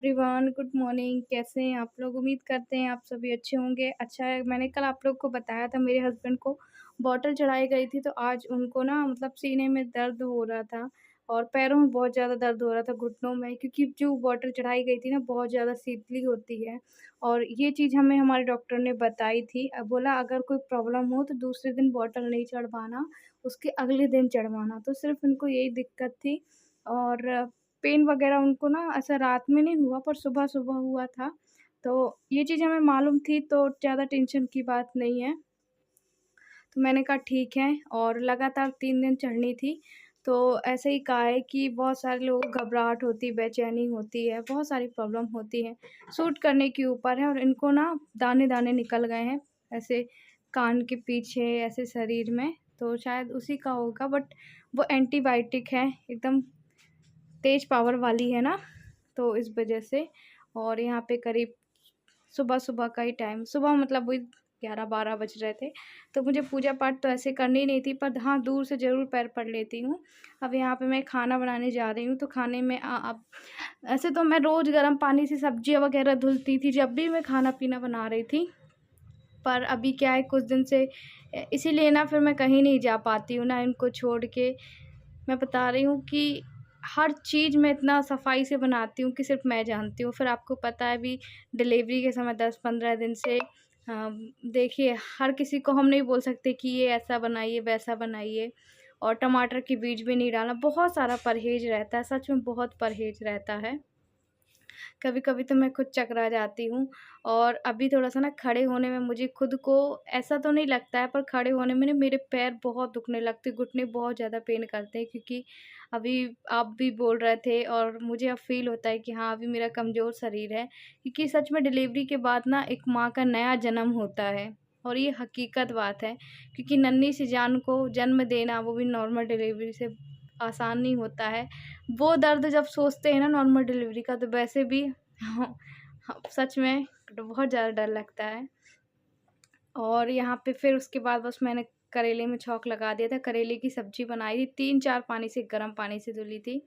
Everyone, good morning. कैसे हैं आप लोग? उम्मीद करते हैं आप सभी अच्छे होंगे। अच्छा है, मैंने कल आप लोग को बताया था मेरे हस्बैंड को बॉटल चढ़ाई गई थी, तो आज उनको ना मतलब सीने में दर्द हो रहा था और पैरों में बहुत ज़्यादा दर्द हो रहा था, घुटनों में, क्योंकि जो बॉटल चढ़ाई गई थी ना बहुत ज़्यादा शीतली होती है। और ये चीज़ हमें हमारे डॉक्टर ने बताई थी। बोला अगर कोई प्रॉब्लम हो तो दूसरे दिन बॉटल नहीं चढ़वाना, उसके अगले दिन चढ़वाना। तो सिर्फ़ उनको यही दिक्कत थी। और पेन वग़ैरह उनको ना ऐसा रात में नहीं हुआ, पर सुबह-सुबह हुआ था। तो ये चीज़ हमें मालूम थी, तो ज़्यादा टेंशन की बात नहीं है। तो मैंने कहा ठीक है, और लगातार 3 दिन चढ़नी थी। तो ऐसे ही कहा है कि बहुत सारे लोगों को घबराहट होती है, बेचैनी होती है, बहुत सारी प्रॉब्लम होती है। सूट करने के ऊपर है, और इनको ना दाने-दाने निकल गए हैं, ऐसे कान के पीछे, ऐसे शरीर में। तो शायद उसी का होगा, बट वो एंटीबायोटिक है, एकदम तेज़ पावर वाली है ना, तो इस वजह से। और यहाँ पे करीब सुबह-सुबह का ही टाइम, सुबह मतलब वही 11-12 बज रहे थे। तो मुझे पूजा-पाठ तो ऐसे करनी नहीं थी, पर हाँ, दूर से ज़रूर पैर पड़ लेती हूँ। अब यहाँ पे मैं खाना बनाने जा रही हूँ, तो खाने में अब ऐसे तो मैं रोज़ गर्म पानी से सब्जियाँ वग़ैरह धुलती थी, जब भी मैं खाना-पीना बना रही थी। पर अभी क्या है, कुछ दिन से इसीलिए ना फिर मैं कहीं नहीं जा पाती हूँ ना इनको छोड़ के। मैं बता रही हूँ कि हर चीज़ मैं इतना सफाई से बनाती हूँ कि सिर्फ़ मैं जानती हूँ। फिर आपको पता है अभी डिलीवरी के समय 10-15 दिन से देखिए, हर किसी को हम नहीं बोल सकते कि ये ऐसा बनाइए, वैसा बनाइए, और टमाटर के बीज भी नहीं डालना। बहुत सारा परहेज़ रहता है, सच में बहुत परहेज़ रहता है। कभी-कभी तो मैं खुद चकरा जाती हूँ। और अभी थोड़ा-सा ना खड़े होने में मुझे खुद को ऐसा तो नहीं लगता है, पर खड़े होने में ना मेरे पैर बहुत दुखने लगते, घुटने बहुत ज़्यादा पेन करते हैं, क्योंकि अभी आप भी बोल रहे थे और मुझे अब फ़ील होता है कि हाँ, अभी मेरा कमज़ोर शरीर है। क्योंकि सच में डिलीवरी के बाद ना एक माँ का नया जन्म होता है, और ये हकीकत बात है, क्योंकि नन्ही सी जान को जन्म देना, वो भी नॉर्मल डिलीवरी से, आसान नहीं होता है। वो दर्द जब सोचते हैं ना नॉर्मल डिलीवरी का, तो वैसे भी हाँ, हाँ, सच में बहुत ज़्यादा डर लगता है। और यहाँ पे फिर उसके बाद बस मैंने करेले में छौंक लगा दिया था, करेले की सब्ज़ी बनाई थी, 3-4 पानी से, गर्म पानी से धुली थी,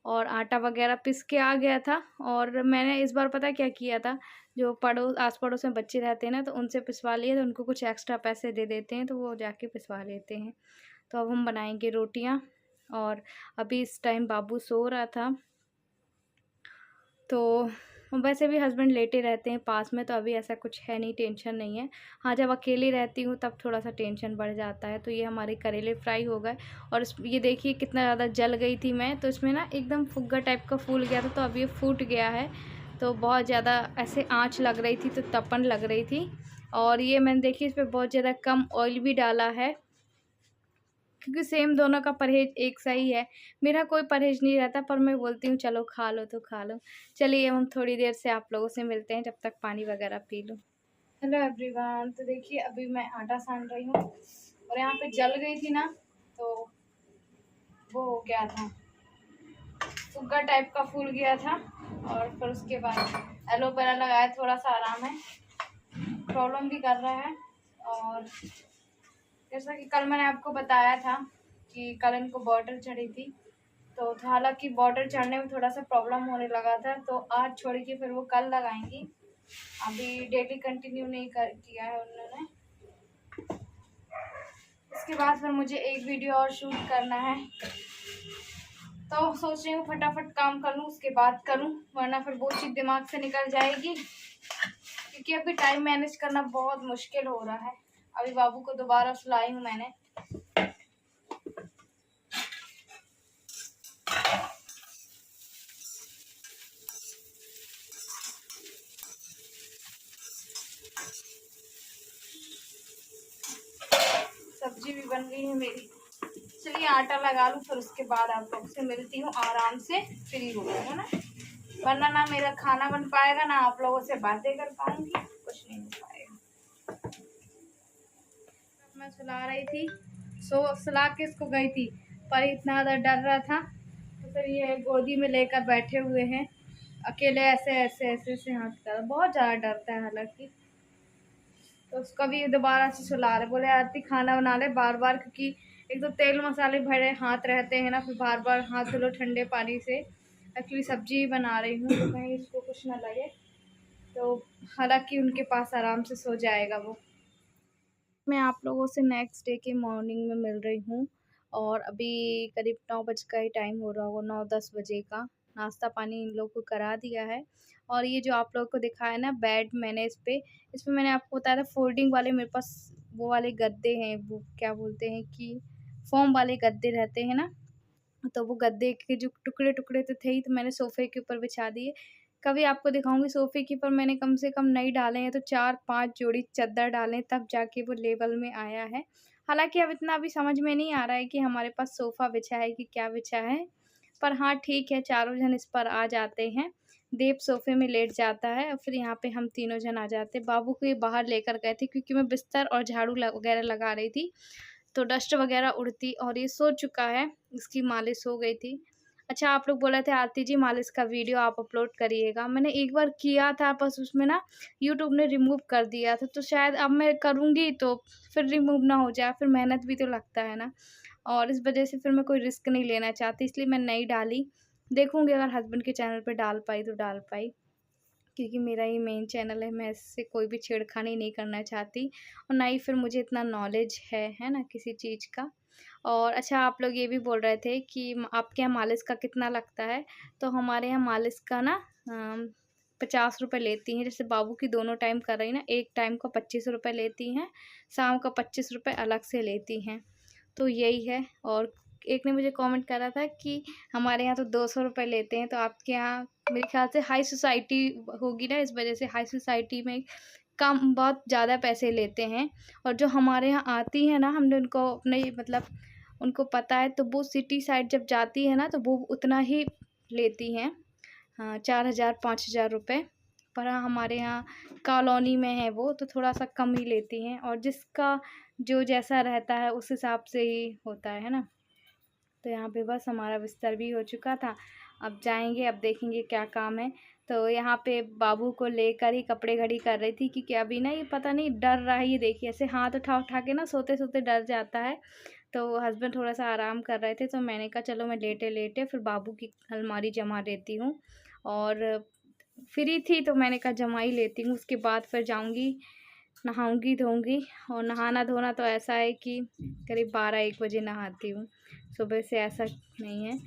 और आटा वग़ैरह पीस के आ गया था। और मैंने इस बार पता है क्या किया था, जो आस-पड़ोस में बच्चे रहते हैं ना, तो उनसे पिसवा लिए, तो उनको कुछ एक्स्ट्रा पैसे दे देते हैं, तो वो जाके पिसवा लेते हैं। तो अब हम बनाएँगे रोटियाँ। और अभी इस टाइम बाबू सो रहा था, तो वैसे भी हस्बैंड लेटे रहते हैं पास में, तो अभी ऐसा कुछ है नहीं, टेंशन नहीं है। हाँ, जब अकेली रहती हूँ तब थोड़ा-सा टेंशन बढ़ जाता है। तो ये हमारे करेले फ्राई हो गए, और ये देखिए कितना ज़्यादा जल गई थी मैं, तो इसमें ना एकदम फुग्गा टाइप का फूल गया था, तो अब ये फूट गया है। तो बहुत ज़्यादा ऐसे आँच लग रही थी, तो तपन लग रही थी। और ये मैंने देखिए इस पे बहुत ज़्यादा कम ऑयल भी डाला है, क्योंकि सेम दोनों का परहेज़ एक सा ही है। मेरा कोई परहेज़ नहीं रहता, पर मैं बोलती हूँ चलो खा लो तो खा लो। चलिए, हम थोड़ी देर से आप लोगों से मिलते हैं, जब तक पानी वगैरह पी लूँ। हेलो एवरीवन, तो देखिए अभी मैं आटा सान रही हूँ, और यहाँ पे जल गई थी ना, तो वो हो गया था, फुग्गा टाइप का फूल गया था। और फिर उसके बाद एलोवेरा लगाया, थोड़ा-सा आराम है, प्रॉब्लम भी कर रहा है। और जैसा कि कल मैंने आपको बताया था कि कल इनको बॉटल चढ़ी थी, तो हालाँकि बॉर्डर चढ़ने में थोड़ा-सा प्रॉब्लम होने लगा था, तो आज छोड़ के फिर वो कल लगाएँगी। अभी डेली कंटिन्यू नहीं कर किया है उन्होंने। इसके बाद फिर मुझे एक वीडियो और शूट करना है, तो सोच रही हूँ फटाफट काम कर लूँ, उसके बाद करूँ, वरना फिर वो चीज़ दिमाग से निकल जाएगी, क्योंकि अभी टाइम मैनेज करना बहुत मुश्किल हो रहा है। अभी बाबू को दोबारा सुलाई हूँ मैंने। सब्जी भी बन गई है मेरी। चलिए आटा लगा लूँ, फिर उसके बाद आप लोग से मिलती हूँ, आराम से फ्री हो गई है ना, वरना ना मेरा खाना बन पाएगा, ना आप लोगों से बातें कर पाऊंगी, कुछ नहीं हो पाएगा। मैं सुला रही थी, सुला के इसको गई थी, पर इतना ज़्यादा डर रहा था, तो फिर ये गोदी में लेकर बैठे हुए हैं अकेले, ऐसे ऐसे ऐसे ऐसे हाथ कर, बहुत ज़्यादा डरता है हालांकि। तो उसको भी दोबारा से सुला रहे, बोले आरती खाना बना ले बार बार, क्योंकि एक तो तेल मसाले भरे हाथ रहते हैं ना, फिर बार बार हाथ धुलो ठंडे पानी से, एक्चुअली सब्ज़ी बना रही हूँ तो कहीं इसको कुछ ना लगे, तो हालाँकि उनके पास आराम से सो जाएगा वो। मैं आप लोगों से नेक्स्ट डे के मॉर्निंग में मिल रही हूँ और अभी करीब 9 बज का ही टाइम हो रहा होगा, 9-10 बजे का। नाश्ता पानी इन लोग को करा दिया है और ये जो आप लोगों को दिखाया ना बेड, मैंने इसमें मैंने आपको बताया था फोल्डिंग वाले मेरे पास वो वाले गद्दे हैं, वो क्या बोलते हैं कि फ़ोम वाले गद्दे रहते हैं ना, तो वो गद्दे के जो टुकड़े-टुकड़े तो थे ही, तो मैंने सोफ़े के ऊपर बिछा दिए। कभी आपको दिखाऊँगी सोफ़े के ऊपर मैंने कम से कम नहीं डाले हैं तो 4-5 जोड़ी चद्दर डाले हैं, तब जाके वो लेवल में आया है। हालाँकि अब इतना अभी समझ में नहीं आ रहा है कि हमारे पास सोफ़ा बिछा है कि क्या बिछा है। पर हाँ, ठीक है, चारों जन इस पर आ जाते हैं। देव सोफ़े में लेट जाता है और फिर यहाँ पे हम तीनों जन आ जाते हैं। बाबू को ये बाहर लेकर गए थे क्योंकि मैं बिस्तर और झाड़ू वगैरह लगा रही थी, तो डस्ट वगैरह उड़ती, और ये सो चुका है, इसकी मालिश हो गई थी। अच्छा, आप लोग बोल रहे थे आरती जी मालिश का वीडियो आप अपलोड करिएगा। मैंने एक बार किया था, बस उसमें ना यूट्यूब ने रिमूव कर दिया था, तो शायद अब मैं करूँगी तो फिर रिमूव ना हो जाए, फिर मेहनत भी तो लगता है ना, और इस वजह से फिर मैं कोई रिस्क नहीं लेना चाहती, इसलिए मैं नहीं डाली। देखूँगी अगर हस्बैंड के चैनल पे डाल पाई तो डाल पाई, क्योंकि मेरा ये मेन चैनल है, मैं इससे कोई भी छेड़खानी नहीं करना चाहती और ना ही फिर मुझे इतना नॉलेज है ना किसी चीज़ का। और अच्छा, आप लोग ये भी बोल रहे थे कि आपके यहाँ मालिश का कितना लगता है, तो हमारे यहाँ मालिश का ना 50 रुपये लेती हैं। जैसे बाबू की दोनों टाइम कर रही ना, एक टाइम का 25 रुपये लेती हैं, शाम का 25 रुपये अलग से लेती हैं, तो यही है। और एक ने मुझे कमेंट करा था कि हमारे यहाँ तो 200 रुपये लेते हैं, तो आपके यहाँ मेरे ख्याल से हाई सोसाइटी होगी ना, इस वजह से हाई सोसाइटी में कम बहुत ज़्यादा पैसे लेते हैं। और जो हमारे यहाँ आती है ना, हमने उनको अपने मतलब उनको पता है, तो वो सिटी साइड जब जाती है ना तो वो उतना ही लेती हैं, हाँ, 4,000-5,000 रुपये। पर हाँ, हमारे यहाँ कॉलोनी में है वो, तो थोड़ा सा कम ही लेती हैं, और जिसका जो जैसा रहता है उस हिसाब से ही होता है ना। तो यहाँ पे बस हमारा बिस्तर भी हो चुका था, अब जाएंगे, अब देखेंगे क्या काम है। तो यहाँ पे बाबू को लेकर ही कपड़े घड़ी कर रही थी, क्योंकि अभी ना ये पता नहीं डर रहा है, ये देखिए ऐसे हाथ उठा उठा के ना सोते सोते डर जाता है। तो हस्बैंड थोड़ा सा आराम कर रहे थे, तो मैंने कहा चलो मैं लेटे लेटे फिर बाबू की अलमारी जमा देती हूँ, और फ्री थी तो मैंने कहा जमा ही लेती हूँ, उसके बाद फिर जाऊँगी नहाऊँगी धोऊँगी। और नहाना धोना तो ऐसा है कि करीब 12-1 बजे नहाती हूँ, सुबह से ऐसा नहीं है,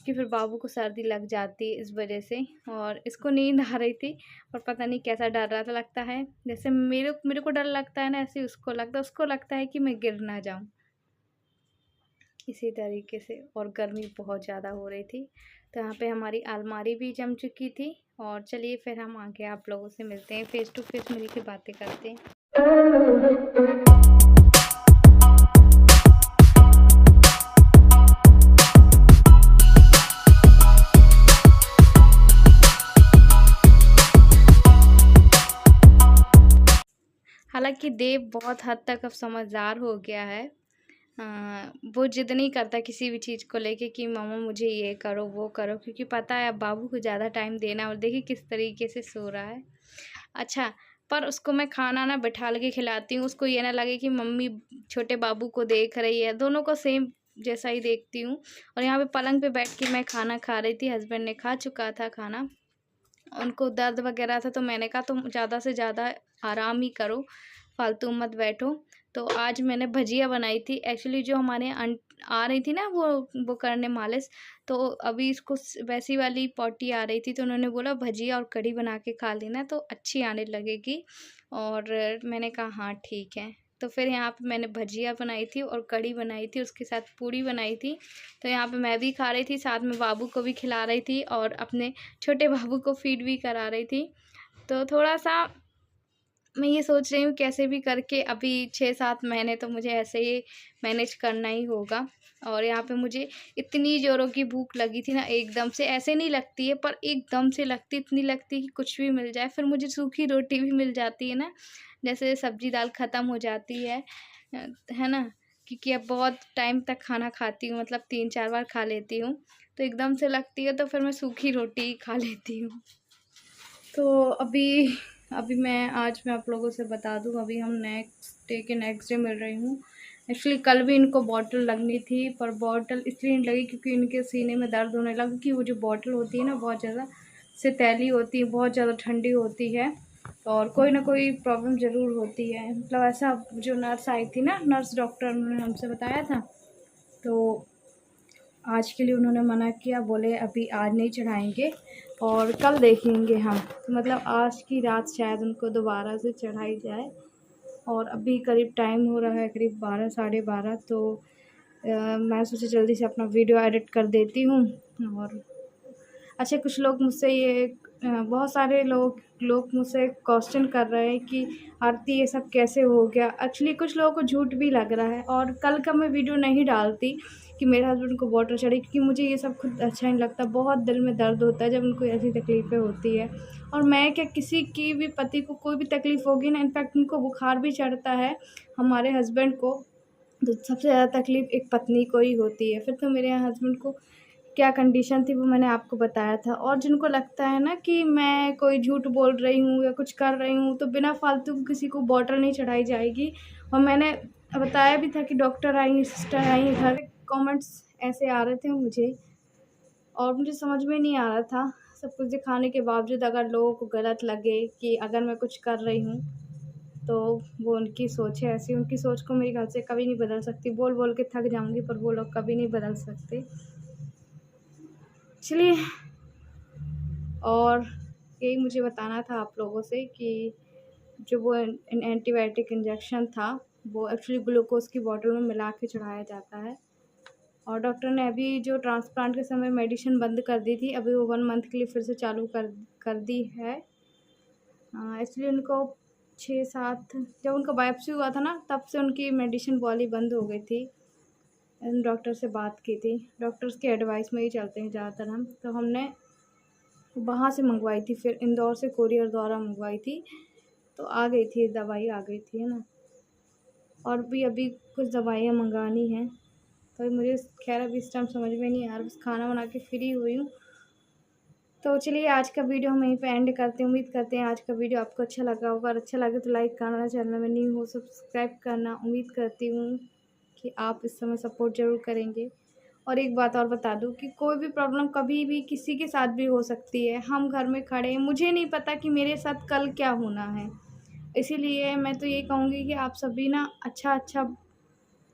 कि फिर बाबू को सर्दी लग जाती है इस वजह से। और इसको नींद आ रही थी और पता नहीं कैसा डर रहा था, लगता है जैसे मेरे को डर लगता है ना, ऐसे ही उसको लगता है कि मैं गिर ना जाऊँ, इसी तरीके से। और गर्मी बहुत ज़्यादा हो रही थी, तो यहाँ पे हमारी अलमारी भी जम चुकी थी। और चलिए फिर हम आगे आप लोगों से मिलते हैं, फेस टू फेस मिल के बातें करते हैं। हालाँकि देव बहुत हद तक अब समझदार हो गया है। वो ज़िद नहीं करता किसी भी चीज़ को लेके कि मम्मा मुझे ये करो, वो करो, क्योंकि पता है अब बाबू को ज़्यादा टाइम देना है, और देखिए किस तरीके से सो रहा है। अच्छा, पर उसको मैं खाना ना बिठाल के खिलाती हूँ, उसको ये ना लगे कि मम्मी छोटे बाबू को देख रही है, दोनों को सेम जैसा ही देखती हूँ। और यहाँ पे पलंग पे बैठ के मैं खाना खा रही थी, हस्बैंड ने खा चुका था खाना, उनको दर्द वगैरह था, तो मैंने कहा तुम ज़्यादा से ज़्यादा आराम ही करो, फालतू मत बैठो। तो आज मैंने भजिया बनाई थी, एक्चुअली जो हमारे यहाँ आ रही थी ना वो करने मालिश, तो अभी इसको वैसी वाली पॉटी आ रही थी, तो उन्होंने बोला भजिया और कढ़ी बना के खा लेना तो अच्छी आने लगेगी। और मैंने कहा हाँ ठीक है। तो फिर यहाँ पे मैंने भजिया बनाई थी और कढ़ी बनाई थी, उसके साथ पूड़ी बनाई थी। तो यहाँ पे मैं भी खा रही थी, साथ में बाबू को भी खिला रही थी और अपने छोटे बाबू को फीड भी करा रही थी। तो थोड़ा सा मैं ये सोच रही हूँ कैसे भी करके अभी 6-7 महीने तो मुझे ऐसे ही मैनेज करना ही होगा। और यहाँ पे मुझे इतनी ज़ोरों की भूख लगी थी ना, एकदम से ऐसे नहीं लगती है पर एकदम से लगती, इतनी लगती कि कुछ भी मिल जाए। फिर मुझे सूखी रोटी भी मिल जाती है ना, जैसे सब्जी दाल ख़त्म हो जाती है ना, क्योंकि अब बहुत टाइम तक खाना खाती हूँ, मतलब 3-4 बार खा लेती हूँ, तो एकदम से लगती है तो फिर मैं सूखी रोटी खा लेती हूँ। तो अभी मैं आप लोगों से बता दूँ, अभी हम नेक्स्ट डे मिल रही हूँ। एक्चुअली कल भी इनको बॉटल लगनी थी, पर बॉटल इसलिए नहीं लगी क्योंकि इनके सीने में दर्द होने लगा, क्योंकि वो जो बॉटल होती है ना बहुत ज़्यादा सतैली होती है, बहुत ज़्यादा ठंडी होती है और कोई ना कोई प्रॉब्लम ज़रूर होती है। मतलब ऐसा जो नर्स आई थी ना, नर्स डॉक्टर, उन्होंने हमसे बताया था, तो आज के लिए उन्होंने मना किया, बोले अभी आज नहीं चढ़ाएंगे और कल देखेंगे हम। तो मतलब आज की रात शायद उनको दोबारा से चढ़ाई जाए। और अभी करीब टाइम हो रहा है करीब 12 साढ़े 12, तो मैं सोचा जल्दी से अपना वीडियो एडिट कर देती हूँ। और अच्छा, कुछ लोग मुझसे ये बहुत सारे लोग मुझसे क्वेश्चन कर रहे हैं कि आरती ये सब कैसे हो गया। एक्चुअली कुछ लोगों को झूठ भी लग रहा है, और कल का मैं वीडियो नहीं डालती कि मेरे हस्बैंड को बॉटल चढ़ी, क्योंकि मुझे ये सब खुद अच्छा नहीं लगता। बहुत दिल में दर्द होता है जब उनको ऐसी तकलीफ़ें होती है। और मैं क्या, किसी की भी पति को कोई भी तकलीफ़ होगी ना, इनफैक्ट उनको बुखार भी चढ़ता है हमारे हस्बैंड को, तो सबसे ज़्यादा तकलीफ़ एक पत्नी को ही होती है। फिर तो मेरे हस्बैंड को क्या कंडीशन थी वो मैंने आपको बताया था। और जिनको लगता है ना कि मैं कोई झूठ बोल रही हूँ या कुछ कर रही हूँ, तो बिना फालतू किसी को बॉटल नहीं चढ़ाई जाएगी। और मैंने बताया भी था कि डॉक्टर आई, सिस्टर आई घर। कमेंट्स ऐसे आ रहे थे मुझे, और मुझे समझ में नहीं आ रहा था, सब कुछ दिखाने के बावजूद अगर लोगों को गलत लगे कि अगर मैं कुछ कर रही हूँ, तो वो उनकी सोच है ऐसी। उनकी सोच को मेरे ख्याल से कभी नहीं बदल सकती। बोल बोल के थक जाऊँगी, पर वो लोग कभी नहीं बदल सकते। चलिए, और यही मुझे बताना था आप लोगों से कि जो वो एंटीबायोटिक इंजेक्शन था, वो एक्चुअली ग्लूकोज़ की बॉटल में मिला के चढ़ाया जाता है। और डॉक्टर ने अभी जो ट्रांसप्लांट के समय मेडिसिन बंद कर दी थी, अभी वो 1 मंथ के लिए फिर से चालू कर दी है। एक्चुअली उनको 6-7 जब उनका बायोप्सी हुआ था ना, तब से उनकी मेडिसिन वाली बंद हो गई थी। डॉक्टर से बात की थी, डॉक्टर्स की एडवाइस में ही चलते हैं ज़्यादातर हम। तो हमने वहाँ से मंगवाई थी, फिर इंदौर से कोरियर द्वारा मंगवाई थी, तो आ गई थी, दवाई आ गई थी, है ना। और भी अभी कुछ दवाइयाँ मंगानी हैं, तो मुझे खैर अभी इस टाइम समझ में नहीं आ रहा, बस खाना बना के फ्री हुई हूँ। तो चलिए, आज का वीडियो हम यहीं पे एंड करते हैं। उम्मीद करते हैं आज का वीडियो आपको अच्छा लगा होगा। अगर अच्छा लगे तो लाइक करना, चैनल में न्यू हो सब्सक्राइब करना। उम्मीद करती हूँ कि आप इस समय सपोर्ट ज़रूर करेंगे। और एक बात और बता दूँ कि कोई भी प्रॉब्लम कभी भी किसी के साथ भी हो सकती है। हम घर में खड़े हैं, मुझे नहीं पता कि मेरे साथ कल क्या होना है। इसीलिए मैं तो ये कहूँगी कि आप सभी ना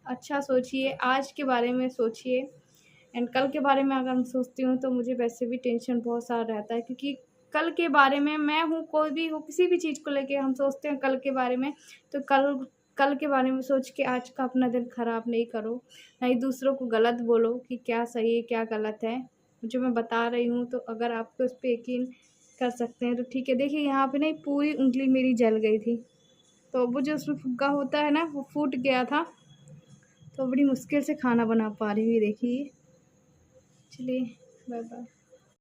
अच्छा सोचिए, आज के बारे में सोचिए। एंड कल के बारे में अगर मैं सोचती हूँ तो मुझे वैसे भी टेंशन बहुत सारा रहता है, क्योंकि कल के बारे में, मैं हूँ कोई भी हो, किसी भी चीज़ को लेके हम सोचते हैं कल के बारे में, तो कल कल के बारे में सोच के आज का अपना दिन ख़राब नहीं करो, ना ही दूसरों को गलत बोलो कि क्या सही है क्या गलत है। जो मैं बता रही हूँ, तो अगर आपको उस पर यकीन कर सकते हैं तो ठीक है। देखिए, यहाँ पे ना पूरी उंगली मेरी जल गई थी, तो वो जो उसमें फुग्गा होता है ना, वो फूट गया था, तो बड़ी मुश्किल से खाना बना पा रही हूँ। देखिए, चलिए, बाय बाय।